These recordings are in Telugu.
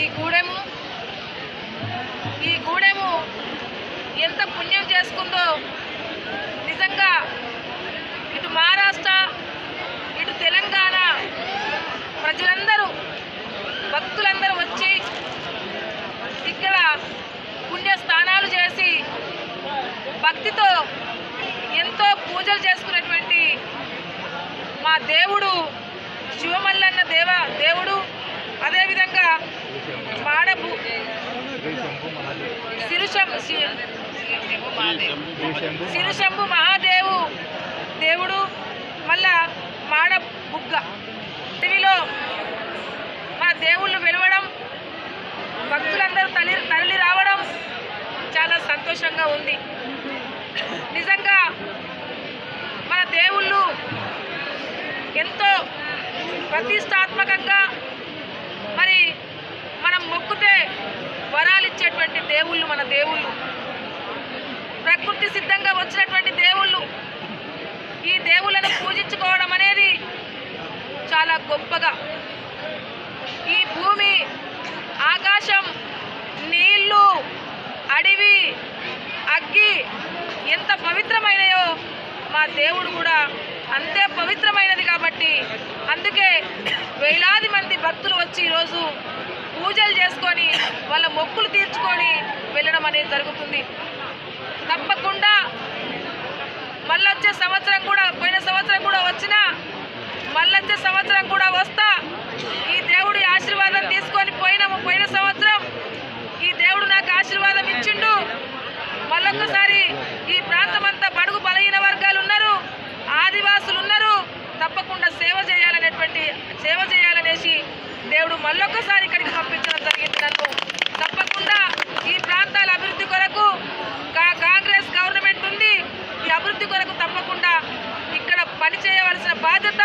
ఈ గూడెము ఎంత పుణ్యం చేసుకుందో నిజంగా. ఇటు మహారాష్ట్ర, ఇటు తెలంగాణ ప్రజలందరూ, భక్తులందరూ వచ్చి ఇక్కడ పుణ్యస్నానాలు చేసి భక్తితో ఎంతో పూజలు చేసుకున్నటువంటి మా దేవుడు శివమల్లన్న దేవుడు, అదేవిధంగా మాడబు సిరుశంభు దేవుడు, మళ్ళా మాడబుగ్గ టీవీలో మన దేవుళ్ళు వెలవడం, భక్తులందరూ తరలి రావడం చాలా సంతోషంగా ఉంది. నిజంగా మన దేవుళ్ళు ఎంతో ప్రతిష్టాత్మకంగా, మరి మనం మొక్కుతే వరాలు ఇచ్చేటువంటి దేవుళ్ళు మన దేవుళ్ళు, ప్రకృతి సిద్ధంగా వచ్చినటువంటి దేవుళ్ళు. ఈ దేవుళ్ళను పూజించుకోవడం అనేది చాలా గొప్పగా, ఈ భూమి, ఆకాశం, నీళ్లు, అడవి, అగ్గి ఎంత పవిత్రమైనయో మా దేవుడు కూడా అంతే పవిత్రమైనది. కాబట్టి అందుకే వేలాది మంది భక్తులు వచ్చి ఈరోజు పూజలు చేసుకొని వాళ్ళ మొక్కులు తీర్చుకొని వెళ్ళడం అనేది జరుగుతుంది. తప్పకుండా మళ్ళొచ్చే సంవత్సరం కూడా, పోయిన సంవత్సరం కూడా వచ్చినా మళ్ళొచ్చే సంవత్సరం కూడా వస్తా. ఈ దేవుడి ఆశీర్వాదం తీసుకొని పోయిన సంవత్సరం ఈ దేవుడు నాకు ఆశీర్వాదం ఇచ్చిండు. మళ్ళొక్కసారి ఈ ప్రాంతం అంతా బడుగు బలహీన వర్గాలు ఉన్నారు, ఆదివాసులు ఉన్నారు, తప్పకుండా సేవ చేయాలనేసి దేవుడు మళ్ళొక్కసారి ఇక్కడికి పంపించడం జరిగింది నన్ను. తప్పకుండా ఈ ప్రాంతాల అభివృద్ధి కొరకు కాంగ్రెస్ గవర్నమెంట్ ఉంది. ఈ అభివృద్ధి కొరకు తప్పకుండా ఇక్కడ పని చేయవలసిన బాధ్యత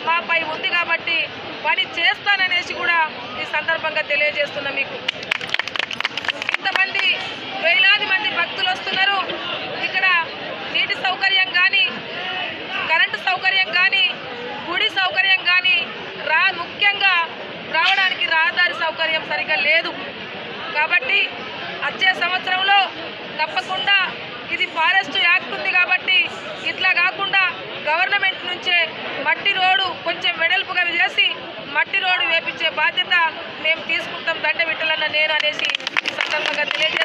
మాపై ఉంది. కాబట్టి పని చేస్తాననేసి కూడా ఈ సందర్భంగా తెలియజేస్తున్నా. మీకు ఇంతమంది వేలాది మంది భక్తులు వస్తున్నారు. ఇక్కడ నీటి సౌకర్యం కానీ, కరెంటు సౌకర్యం కానీ, గుడి సౌకర్యం కానీ, ముఖ్యంగా రావడానికి రహదారి సౌకర్యం సరిగ్గా లేదు. కాబట్టి వచ్చే సంవత్సరంలో తప్పకుండా, ఇది ఫారెస్ట్ యాక్ట్ ఉంది కాబట్టి ఇట్లా కాకుండా గవర్నమెంట్ నుంచే మట్టి రోడ్డు కొంచెం వెడల్పుగా చేసి మట్టి రోడ్డు వేపించే బాధ్యత మేము తీసుకుంటాం దండ విట్టలన్న నేను అనేసి ఈ సందర్భంగా తెలియజేస్తాను.